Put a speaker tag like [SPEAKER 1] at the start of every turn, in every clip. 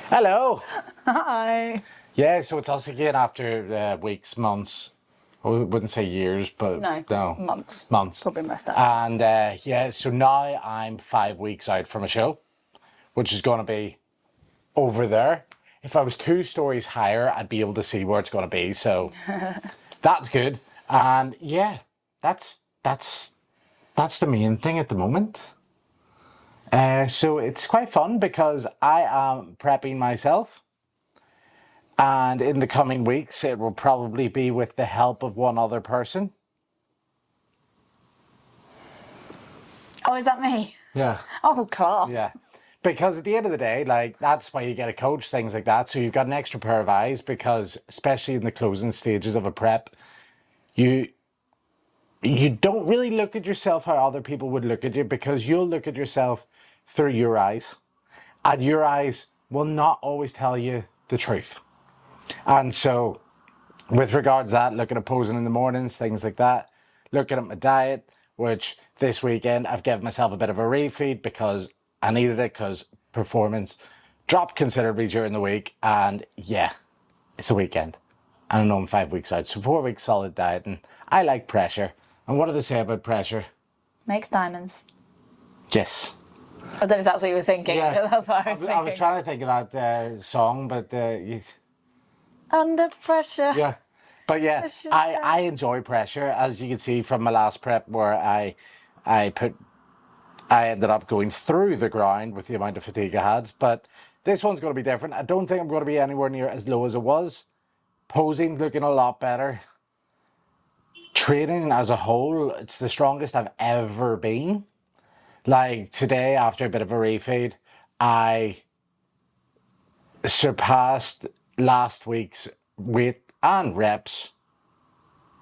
[SPEAKER 1] Hello.
[SPEAKER 2] Hi.
[SPEAKER 1] Yeah, so it's us again after weeks, months. I wouldn't say years, but
[SPEAKER 2] No, months.
[SPEAKER 1] Months.
[SPEAKER 2] Probably messed up.
[SPEAKER 1] And yeah, so now I'm 5 weeks out from a show, which is going to be over there. If I was 2 stories higher, I'd be able to see where it's going to be. So that's good. And yeah, that's the main thing at the moment. So it's quite fun because I am prepping myself. And in the coming weeks, it will probably be with the help of one other person.
[SPEAKER 2] Oh, is that me?
[SPEAKER 1] Yeah.
[SPEAKER 2] Oh, class.
[SPEAKER 1] Yeah. Because at the end of the day, like, that's why you get a coach, things like that. So you've got an extra pair of eyes because, especially in the closing stages of a prep, you don't really look at yourself how other people would look at you, because you'll look at yourself through your eyes. And your eyes will not always tell you the truth. And so, with regards to that, looking at posing in the mornings, things like that, looking at my diet, which this weekend I've given myself a bit of a refeed because I needed it, because performance dropped considerably during the week. And yeah, it's a weekend. And I know I'm 5 weeks out, so 4 weeks solid diet. And I like pressure. And what do they say about pressure?
[SPEAKER 2] Makes diamonds.
[SPEAKER 1] Yes.
[SPEAKER 2] I don't know if that's what you were thinking.
[SPEAKER 1] Yeah.
[SPEAKER 2] That's what I was thinking.
[SPEAKER 1] I was trying to think of that song, but
[SPEAKER 2] Under pressure.
[SPEAKER 1] yeah. But yeah, I enjoy pressure, as you can see from my last prep where I ended up going through the ground with the amount of fatigue I had. But this one's going to be different. I don't think I'm going to be anywhere near as low as it was. Posing looking a lot better. Training as a whole, it's the strongest I've ever been. Like today, after a bit of a refeed, I surpassed last week's weight and reps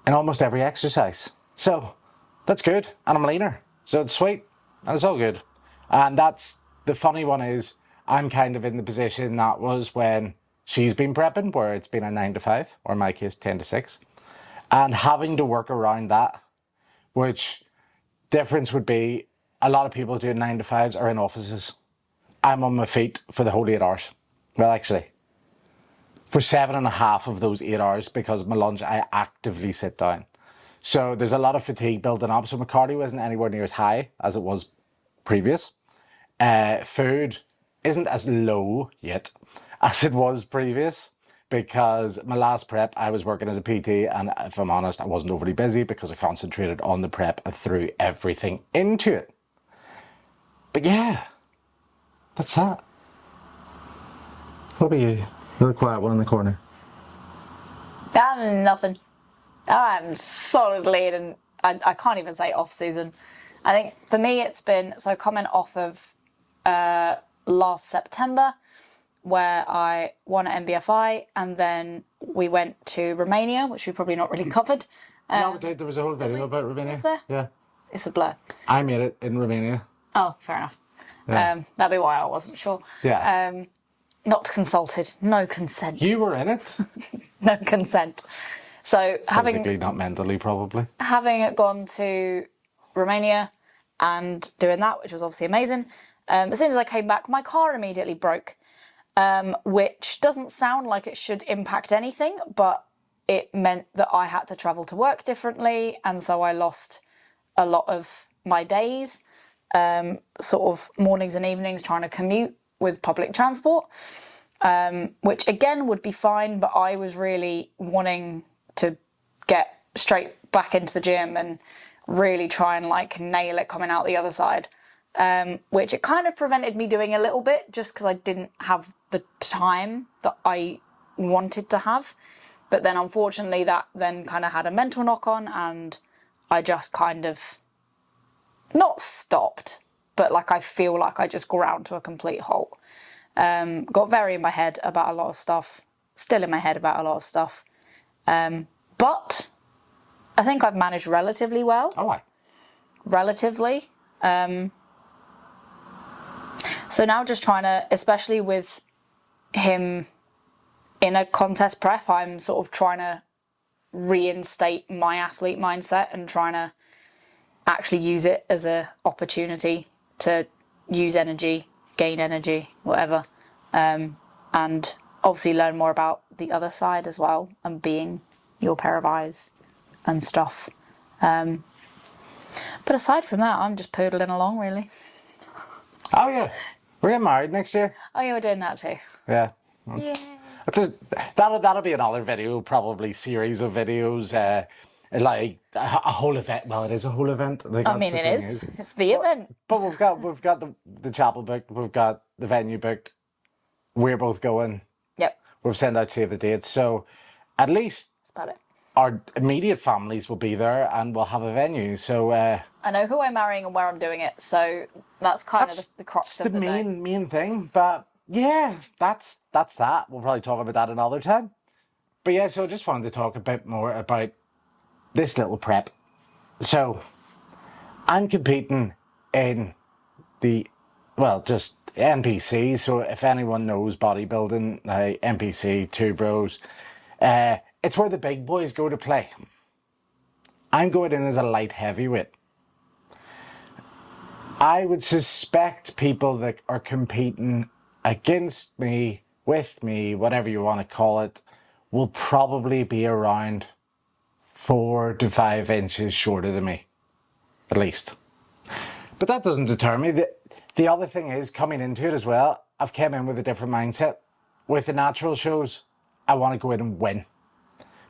[SPEAKER 1] in almost every exercise. So that's good. And I'm leaner. So it's sweet. And it's all good. And that's the funny one, is I'm kind of in the position that was when she's been prepping, where it's been a 9 to 5, or in my case 10 to 6. And having to work around that, which difference would be, a lot of people doing 9 to 5s are in offices. I'm on my feet for the whole 8 hours. Well, actually, for 7.5 of those 8 hours, because of my lunch, I actively sit down. So there's a lot of fatigue building up. So my cardio isn't anywhere near as high as it was previous. Food isn't as low yet as it was previous, because my last prep, I was working as a PT, and if I'm honest, I wasn't overly busy because I concentrated on the prep and threw everything into it. But yeah, that's that. What about you? You're the quiet one in the corner.
[SPEAKER 2] Nothing. I'm solidly in, I can't even say off season. I think for me it's been, so coming off of last September, where I won at MBFI, and then we went to Romania, which we probably not really covered.
[SPEAKER 1] No, there was a whole video about Romania.
[SPEAKER 2] Was there?
[SPEAKER 1] Yeah.
[SPEAKER 2] It's a blur.
[SPEAKER 1] I made it in Romania.
[SPEAKER 2] Oh, fair enough.
[SPEAKER 1] Yeah.
[SPEAKER 2] That'd be why I wasn't sure.
[SPEAKER 1] Yeah.
[SPEAKER 2] Not consulted. No consent.
[SPEAKER 1] You were in it.
[SPEAKER 2] No consent. So
[SPEAKER 1] Physically, not mentally, probably.
[SPEAKER 2] having gone to Romania and doing that, which was obviously amazing, as soon as I came back, my car immediately broke, which doesn't sound like it should impact anything, but it meant that I had to travel to work differently, and so I lost a lot of my days, sort of mornings and evenings trying to commute with public transport, which again would be fine, but I was really wanting to get straight back into the gym and really try and like nail it coming out the other side, which it kind of prevented me doing a little bit, just because I didn't have the time that I wanted to have. But then unfortunately that then kind of had a mental knock on, and I just kind of not stopped, but like I feel like I just ground to a complete halt. Got very in my head about a lot of stuff, still in my head about a lot of stuff. But I think I've managed relatively well.
[SPEAKER 1] Oh, I.
[SPEAKER 2] Relatively. So now just trying to, especially with him in a contest prep, I'm sort of trying to reinstate my athlete mindset and trying to actually use it as an opportunity to use energy, gain energy, whatever. and obviously learn more about the other side as well, and being your pair of eyes and stuff. But aside from that, I'm just poodling along, really.
[SPEAKER 1] Oh yeah, we're getting married next year.
[SPEAKER 2] Oh yeah, we're doing that too.
[SPEAKER 1] Yeah.
[SPEAKER 2] Yeah.
[SPEAKER 1] That'll be another video, probably series of videos. Like a whole event. Well, it is a whole event. Like,
[SPEAKER 2] I mean, it is. It's the event.
[SPEAKER 1] But we've got the chapel booked. We've got the venue booked. We're both going.
[SPEAKER 2] Yep.
[SPEAKER 1] We've sent out save the dates. So at least
[SPEAKER 2] That's about it.
[SPEAKER 1] our immediate families will be there, and we'll have a venue. So
[SPEAKER 2] I know who I'm marrying and where I'm doing it, so that's kind of the crux of the
[SPEAKER 1] main thing. But yeah, that's that. We'll probably talk about that another time. But yeah, so I just wanted to talk a bit more about this little prep. So I'm competing in just NPC. So if anyone knows bodybuilding, NPC, Two Bros, it's where the big boys go to play. I'm going in as a light heavyweight. I would suspect people that are competing against me, with me, whatever you want to call it, will probably be around 4 to 5 inches shorter than me, at least. But that doesn't deter me. The other thing is, coming into it as well, I've come in with a different mindset. With the natural shows, I want to go in and win.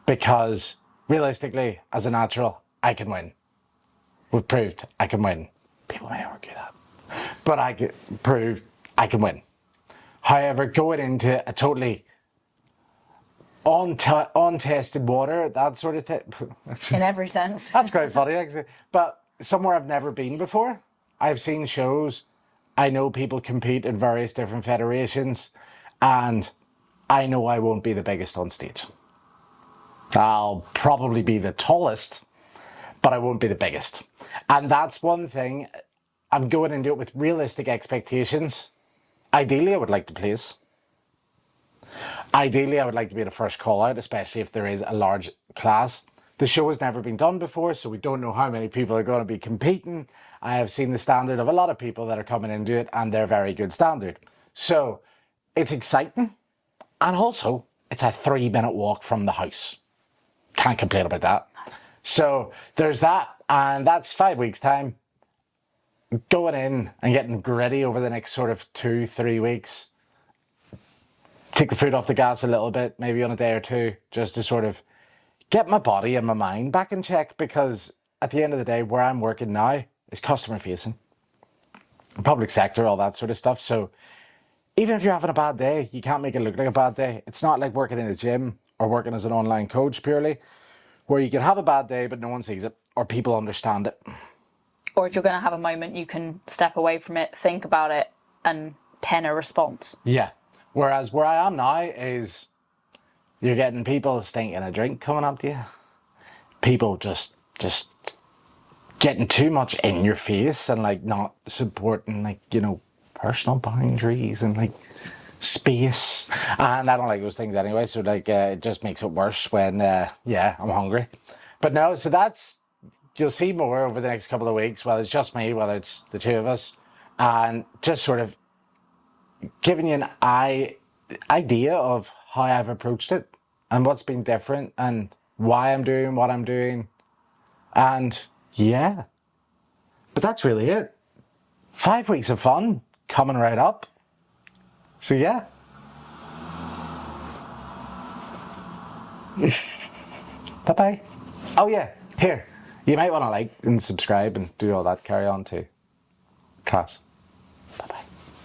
[SPEAKER 1] Because realistically, as a natural, I can win. We've proved I can win. People may argue that. But I can prove I can win. However, going into a totally untested water, that sort of thing.
[SPEAKER 2] in every sense.
[SPEAKER 1] That's quite funny, actually. But somewhere I've never been before. I've seen shows. I know people compete in various different federations. And I know I won't be the biggest on stage. I'll probably be the tallest, but I won't be the biggest. And that's one thing. I'm going into it with realistic expectations. Ideally, I would like to place. Ideally, I would like to be the first call out, especially if there is a large class. The show has never been done before, so we don't know how many people are going to be competing. I have seen the standard of a lot of people that are coming into it, and they're very good standard. So it's exciting. And also, it's a 3-minute walk from the house. Can't complain about that. So there's that, and that's 5 weeks' time. Going in and getting gritty over the next sort of 2-3 weeks. Take the foot off the gas a little bit, maybe on a day or two, just to sort of get my body and my mind back in check, because at the end of the day, where I'm working now is customer facing. Public sector, all that sort of stuff. So even if you're having a bad day, you can't make it look like a bad day. It's not like working in a gym or working as an online coach purely, where you can have a bad day, but no one sees it or people understand it.
[SPEAKER 2] Or if you're going to have a moment, you can step away from it, think about it, and pen a response.
[SPEAKER 1] Yeah. Whereas where I am now is you're getting people stinking a drink coming up to you. People just getting too much in your face and like not supporting like, you know, personal boundaries and like space. And I don't like those things anyway. So like it just makes it worse when, I'm hungry. But no, so that's, you'll see more over the next couple of weeks, whether it's just me, whether it's the two of us, and just sort of giving you an idea of how I've approached it and what's been different and why I'm doing what I'm doing. And yeah, but that's really it. 5 weeks of fun coming right up. So yeah. Bye-bye. Oh yeah, here. You might want to like and subscribe and do all that, carry on too. Class.